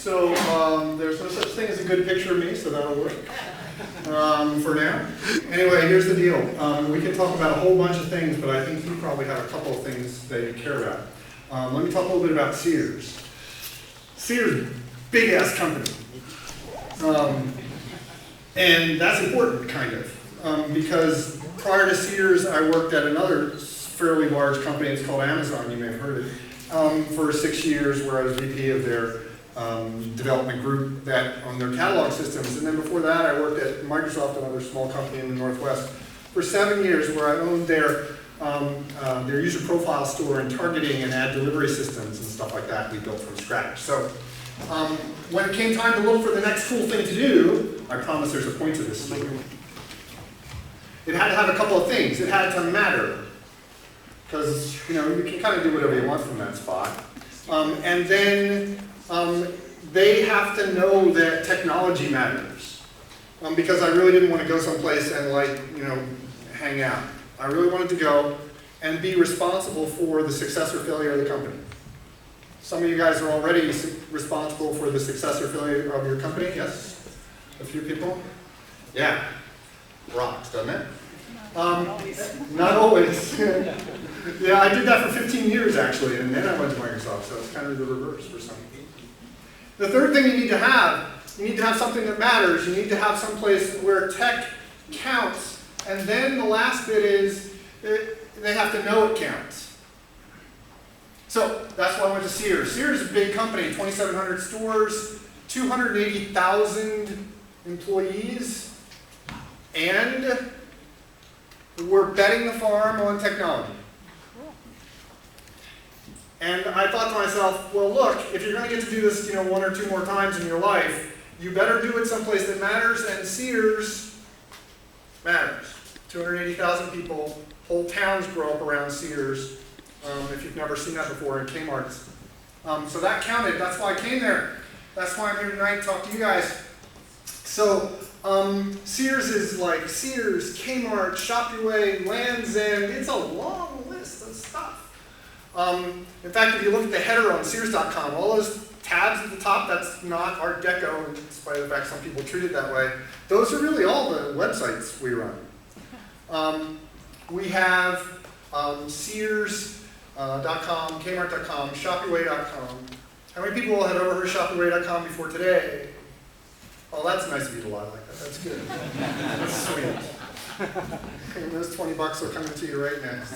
There's no such thing as a good picture of me, so that'll work for now. Anyway, here's the deal. We can talk about a whole bunch of things, but I think you probably have a couple of things that you care about. Let me talk a little bit about Sears. Sears, big-ass company. And that's important, kind of, because prior to Sears, I worked at another fairly large company. It's called Amazon, you may have heard of it, for 6 years, where I was VP of their development group that on their catalog systems. And then before that, I worked at Microsoft, another small company in the Northwest, for 7 years, where I owned their user profile store and targeting and ad delivery systems and stuff like that we built from scratch. So when it came time to look for the next cool thing to do, I promise there's a point to this story. It had to have a couple of things. It had to matter, because you can kind of do whatever you want from that spot. And then they have to know that technology matters, because I really didn't want to go someplace and hang out. I really wanted to go and be responsible for the success or failure of the company. Some of you guys are already responsible for the success or failure of your company, yes? A few people? Yeah. Rocks, doesn't it? Not always. Yeah, I did that for 15 years actually, and then I went to Microsoft, so it's kind of the reverse for some people. The third thing you need to have something that matters. You need to have some place where tech counts, and then the last bit is they have to know it counts. So that's why I went to Sears. Sears is a big company, 2,700 stores, 280,000 employees, and we're betting the farm on technology. And I thought to myself, well, look, if you're going to get to do this, 1 or 2 more times in your life, you better do it someplace that matters, and Sears matters. 280,000 people, whole towns grow up around Sears, if you've never seen that before in Kmart's. So that counted. That's why I came there. That's why I'm here tonight to talk to you guys. So Sears is like Sears, Kmart, Shop Your Way, Land's End. It's a long list of stuff. In fact, if you look at the header on Sears.com, all those tabs at the top, that's not Art Deco, in spite of the fact some people treat it that way. Those are really all the websites we run. We have Sears.com, Kmart.com, ShopYourWay.com. How many people have ever heard of ShopYourWay.com before today? Oh, that's nice of you to lie like that. That's good. That's sweet. And those $20 are coming to you right next.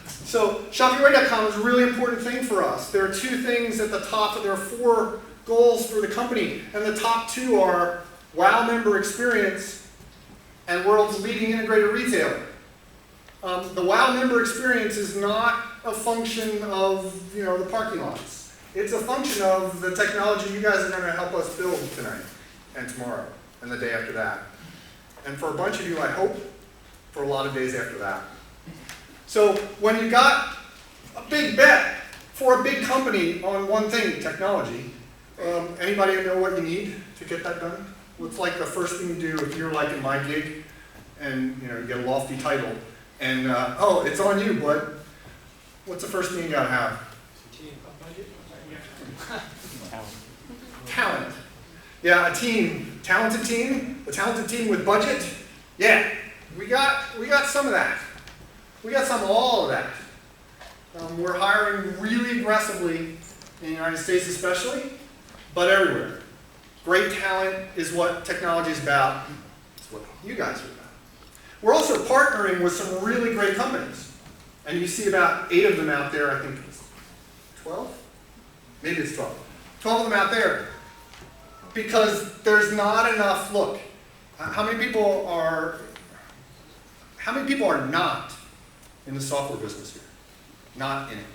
So ShopYourWay.com is a really important thing for us. There are 2 things at the top. There are 4 goals for the company, and the top 2 are wow member experience and world's leading integrated retailer. The wow member experience is not a function of the parking lots. It's a function of the technology you guys are going to help us build tonight and tomorrow and the day after that. And for a bunch of you, I hope, for a lot of days after that. So when you got a big bet for a big company on one thing, technology, anybody know what you need to get that done? What's like the first thing you do if you're like in my gig and you get a lofty title and oh, it's on you, bud. What's the first thing you gotta have? Talent. Yeah, a team. Talented team. A talented team with budget. Yeah, we got some of that. We got some of all of that. We're hiring really aggressively in the United States especially, but everywhere. Great talent is what technology is about. It's what you guys are about. We're also partnering with some really great companies. And you see about 8 of them out there, I think it's 12? Maybe it's 12. 12 of them out there. Because there's not enough, look, how many people are not in the software business here? Not in it.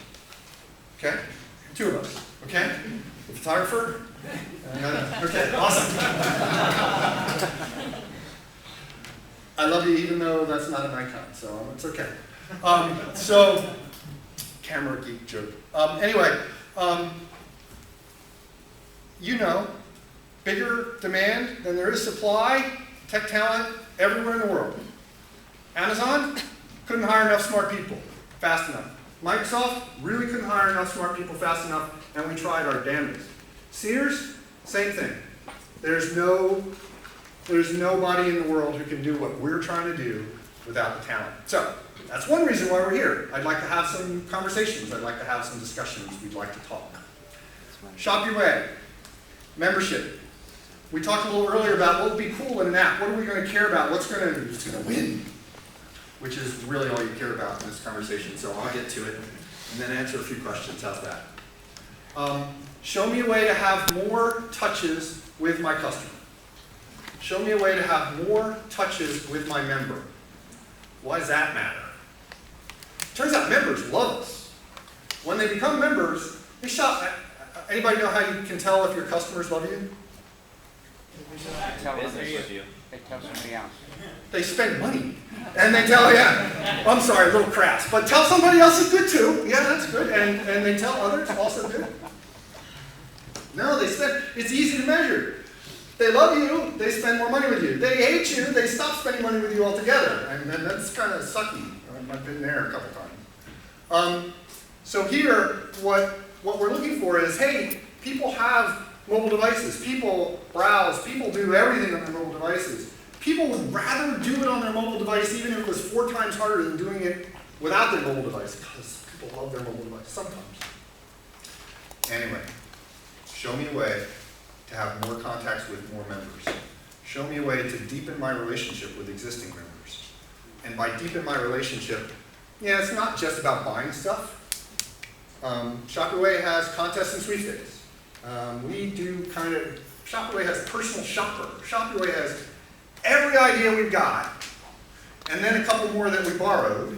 Okay? 2 of us. Okay? The photographer? Okay, awesome. I love you even though that's not an icon, so it's okay. So, camera geek joke. Anyway, bigger demand than there is supply, tech talent everywhere in the world. Amazon couldn't hire enough smart people fast enough. Microsoft really couldn't hire enough smart people fast enough, and we tried our damnedest. Sears, same thing. There's nobody in the world who can do what we're trying to do without the talent. So that's one reason why we're here. I'd like to have some conversations. I'd like to have some discussions. We'd like to talk. Shop your way. Membership. We talked a little earlier about what would be cool in an app. What are we going to care about? What's going to win? Which is really all you care about in this conversation. So I'll get to it and then answer a few questions. How's that? Show me a way to have more touches with my customer. Show me a way to have more touches with my member. Why does that matter? Turns out members love us. When they become members, they shop. Anybody know how you can tell if your customers love you? Tell others with you. They tell somebody else. They spend money. And they tell, yeah, I'm sorry, a little crass, but tell somebody else is good too. Yeah, that's good. And they tell others also good. No, they spend, it's easy to measure. They love you, they spend more money with you. They hate you, they stop spending money with you altogether. And that's kind of sucky. I've been there a couple times. So here, what we're looking for is, hey, people have mobile devices. People browse. People do everything on their mobile devices. People would rather do it on their mobile device even if it was 4 times harder than doing it without their mobile device, because people love their mobile device sometimes. Anyway, show me a way to have more contacts with more members. Show me a way to deepen my relationship with existing members. And by deepen my relationship, yeah, it's not just about buying stuff. Shopperway has contests and sweepstakes. We do kind of, Shopperway has personal shopper. Shopperway has every idea we've got, and then a couple more that we borrowed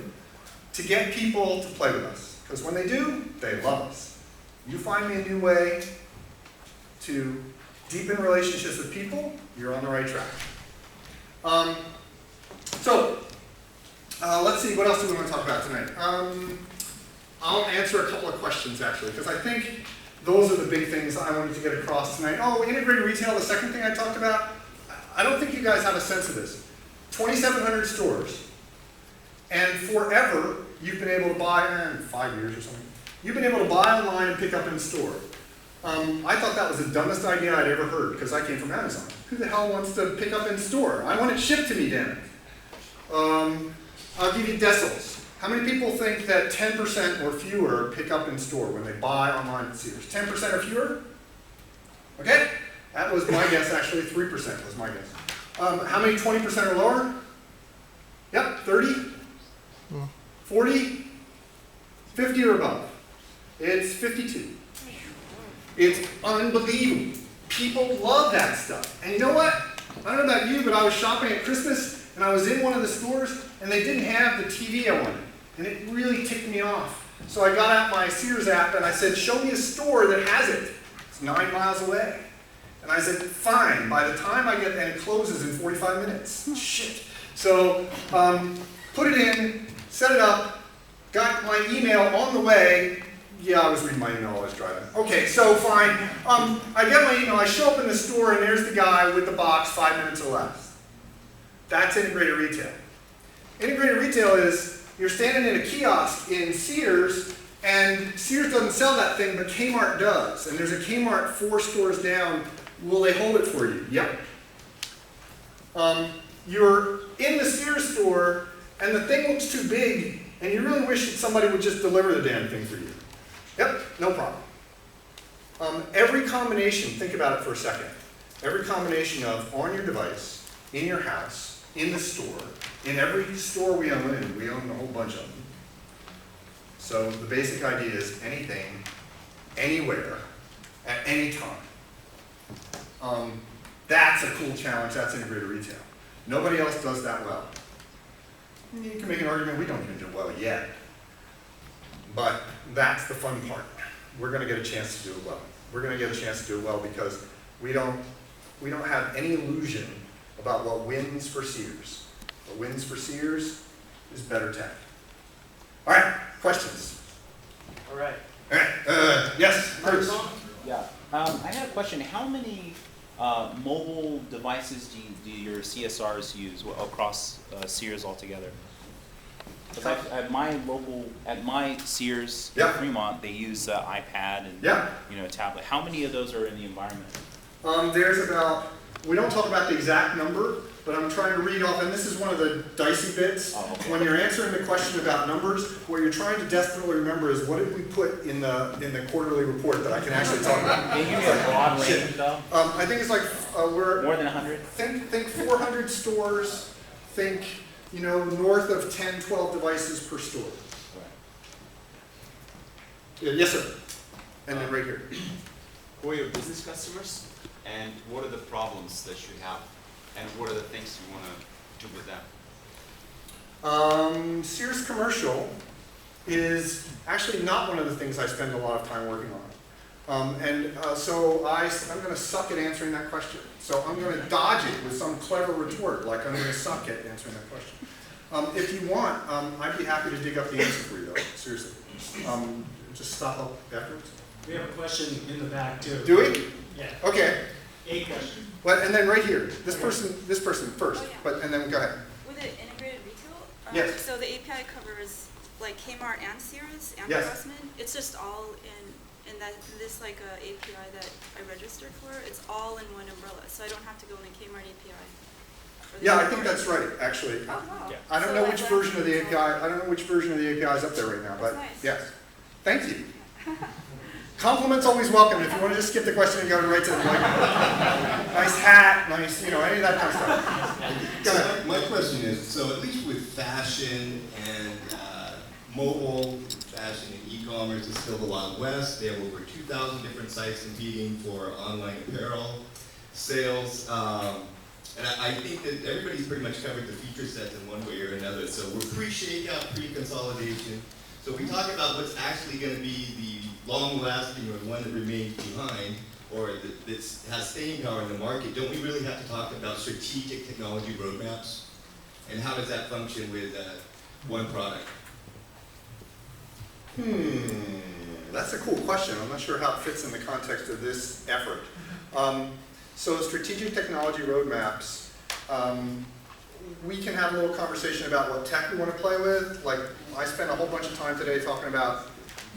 to get people to play with us. Because when they do, they love us. You find me a new way to deepen relationships with people, you're on the right track. Let's see, what else do we want to talk about tonight? I'll answer a couple of questions actually, because I think those are the big things I wanted to get across tonight. Oh, integrated retail, the second thing I talked about. I don't think you guys have a sense of this. 2,700 stores. And forever, you've been able to buy, 5 years or something, you've been able to buy online and pick up in store. I thought that was the dumbest idea I'd ever heard, because I came from Amazon. Who the hell wants to pick up in store? I want it shipped to me, damn it. I'll give you decimals. How many people think that 10% or fewer pick up in store when they buy online at Sears? 10% or fewer? Okay? That was my guess, actually. 3% was my guess. How many 20% or lower? Yep, 30? 40? 50 or above? It's 52. It's unbelievable. People love that stuff. And you know what? I don't know about you, but I was shopping at Christmas, and I was in one of the stores, and they didn't have the TV I wanted. And it really ticked me off. So I got out my Sears app, and I said, show me a store that has it. It's 9 miles away. And I said, fine, by the time I get, and it closes in 45 minutes. Shit. So put it in, set it up, got my email on the way. Yeah, I was reading my email while I was driving. Okay, so fine. I get my email, I show up in the store, and there's the guy with the box, 5 minutes or less. That's integrated retail. Integrated retail is, you're standing in a kiosk in Sears, and Sears doesn't sell that thing, but Kmart does. And there's a Kmart 4 stores down. Will they hold it for you? Yep. You're in the Sears store, and the thing looks too big, and you really wish that somebody would just deliver the damn thing for you. Yep, no problem. Every combination, think about it for a second. Every combination of on your device, in your house, in the store, in every store we own, and we own a whole bunch of them. So the basic idea is anything, anywhere, at any time. That's a cool challenge, that's integrated retail. Nobody else does that well. You can make an argument we don't even do well yet. But that's the fun part. We're going to get a chance to do it well. We're going to get a chance to do it well because we don't have any illusion about what wins for Sears. What wins for Sears is better tech. All right, questions? All right. All right, yes, Bruce. Yeah. I had a question. How many mobile devices do your CSRs use across Sears altogether? Because at my Sears in Yeah. Fremont, they use iPad and Yeah. a tablet. How many of those are in the environment? There's about, we don't talk about the exact number, but I'm trying to read off, and this is one of the dicey bits. Oh, okay. When you're answering the question about numbers, what you're trying to desperately remember is what did we put in the quarterly report that I can actually talk about. Can you give me a broad range though? I think it's like, we're, More than 100? think 400 stores, think, north of 10, 12 devices per store. Yeah, yes, sir. And then right here. Who are your business customers, and what are the problems that you have, and what are the things you want to do with them? Sears Commercial is actually not one of the things I spend a lot of time working on. So I'm going to suck at answering that question. So I'm going to dodge it with some clever retort, like I'm going to suck at answering that question. If you want, I'd be happy to dig up the answer for you, though, seriously. Just stop up afterwards. We have a question in the back too. Do we? Yeah. Okay. A question. Well, and then right here, this person first, Oh, yeah. but and then go ahead. With the integrated retail, Yes. so the API covers like Kmart and Sears and Yes. Grossman. It's just all in this like API that I registered for. It's all in one umbrella, so I don't have to go in the Kmart API. or the Yeah, I Kmart think that's API. right, actually. Oh wow. Yeah. I don't So know I which learned version of the something. API, I don't know which version of the API is up there right now, but That's nice. yes. Thank you. Compliments always welcome. If you want to just skip the question and go right to the point. Nice hat, nice, any of that kind of stuff. Go ahead. So my question is, so at least with fashion and mobile, fashion and e-commerce is still the Wild West. They have over 2,000 different sites competing for online apparel sales. And I think that everybody's pretty much covered the feature sets in one way or another. So we're pre-shakeout, pre-consolidation. So if we talk about what's actually going to be the long-lasting or the one that remains behind, or that has staying power in the market, don't we really have to talk about strategic technology roadmaps? And how does that function with one product? That's a cool question. I'm not sure how it fits in the context of this effort. So strategic technology roadmaps, we can have a little conversation about what tech we want to play with. Like, I spent a whole bunch of time today talking about,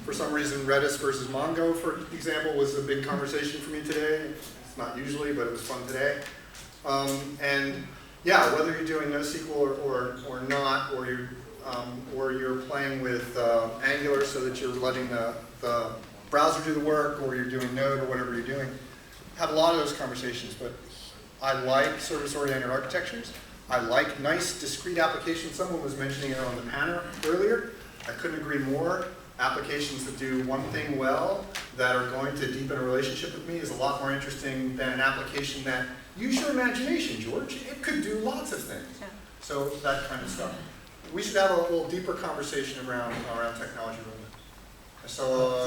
for some reason, Redis versus Mongo, for example, was a big conversation for me today. It's not usually, but it was fun today. And yeah, whether you're doing NoSQL or not, or you're playing with Angular so that you're letting the browser do the work, or you're doing Node or whatever you're doing, have a lot of those conversations. But I like service-oriented architectures. I like nice, discrete applications. Someone was mentioning it on the panel earlier. I couldn't agree more. Applications that do one thing well, that are going to deepen a relationship with me, is a lot more interesting than an application that, use your imagination, George, it could do lots of things. Yeah. So that kind of stuff. We should have a little deeper conversation around technology roadmap. So,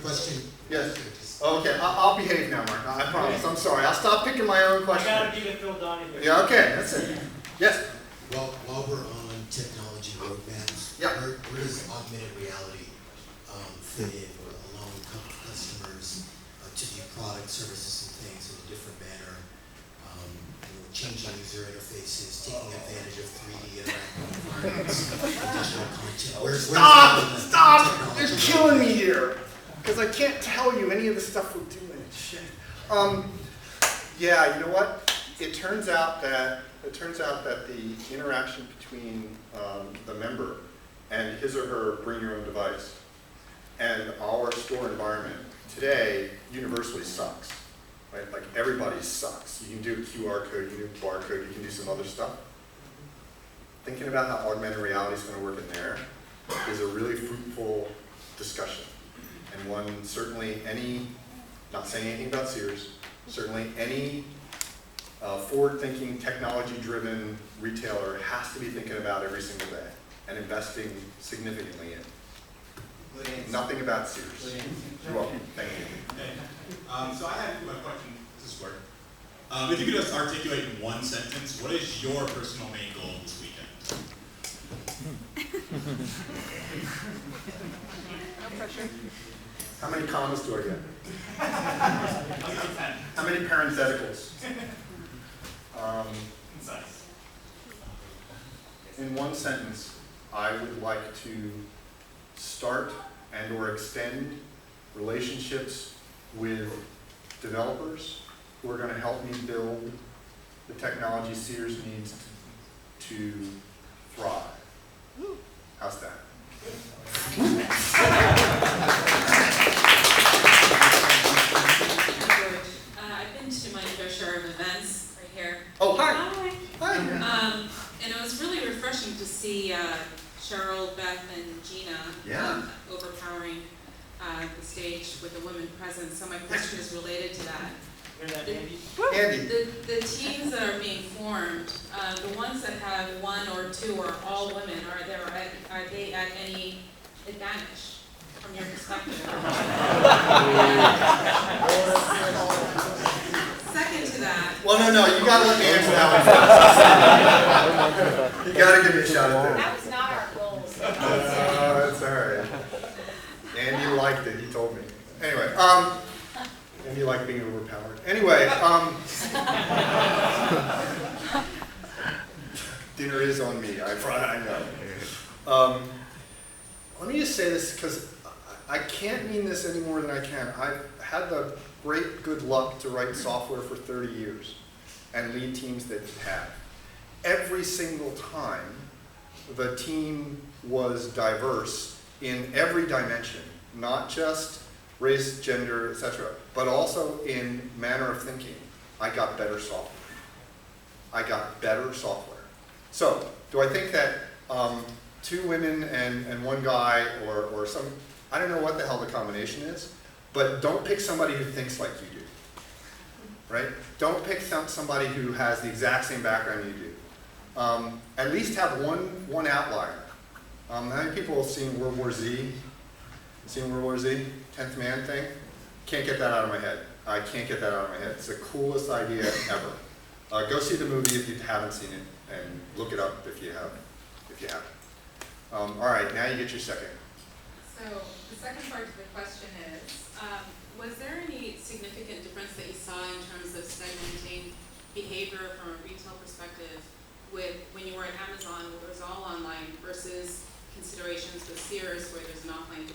Question. Yes. Okay, I'll behave now, Mark. I promise. I'm sorry. I'll stop picking my own I question. gotta be the Phil Donahue. Yeah, okay, that's it. Yes? Well, while we're on technology roadmaps, Yeah. where does augmented reality fit in, or allowing customers to view products, services, and things in a different manner, changing user interfaces, taking advantage of 3D interactive environments, additional content? Where's Stop! technology You're killing me roadmap? here. Because I can't tell you any of the stuff we're doing. Shit. Yeah, you know what? It turns out that the interaction between the member and his or her bring your own device and our store environment today universally sucks. Right? Like, everybody sucks. You can do a QR code, you can do a barcode, you can do some other stuff. Thinking about how augmented reality is going to work in there is a really fruitful discussion. And one, certainly not saying anything about Sears, certainly any forward-thinking, technology-driven retailer has to be thinking about every single day and investing significantly in. Nothing about Sears. You're welcome. Thank you. Okay. So I had a question. This is work. If you could just articulate in one sentence, what is your personal main goal this weekend? No pressure. How many commas do I get? I'll give you 10. How many parentheticals? Concise. In one sentence, I would like to start and or extend relationships with developers who are going to help me build the technology Sears needs to thrive. How's that? I've been to my fair share of events right here. Oh, hi. Hi. Hi. And it was really refreshing to see Cheryl, Beth, and Gina Yeah. overpowering the stage with the women present. So my question is related to that. Hear that, Andy? Andy. The teams that are being formed, the ones that have one or two or all women, are they at any advantage from your perspective? Second to that. Well, no, you gotta let me answer that one. You gotta give me a shot at that. That was not our goals. That's all right. Andy liked it, he told me. Anyway, Andy liked being overpowered. Anyway, dinner is on me, I know. Let me just say this, because I can't mean this any more than I can. I've had the great good luck to write software for 30 years and lead teams that have. Every single time, the team was diverse in every dimension, not just race, gender, etc., but also in manner of thinking. I got better software. I got better software. So, do I think that 2 women and 1 guy or some, I don't know what the hell the combination is, but don't pick somebody who thinks like you do, right? Don't pick somebody who has the exact same background you do. At least have one outlier. How many people have seen World War Z? Seen World War Z? 10th Man thing? Can't get that out of my head. I can't get that out of my head. It's the coolest idea ever. Go see the movie if you haven't seen it, and look it up if you have. All right, now you get your second. So the second part to the question is, was there any significant difference that you saw in terms of segmenting behavior from a retail perspective with when you were at Amazon, where it was all online, versus considerations with Sears, where there's an offline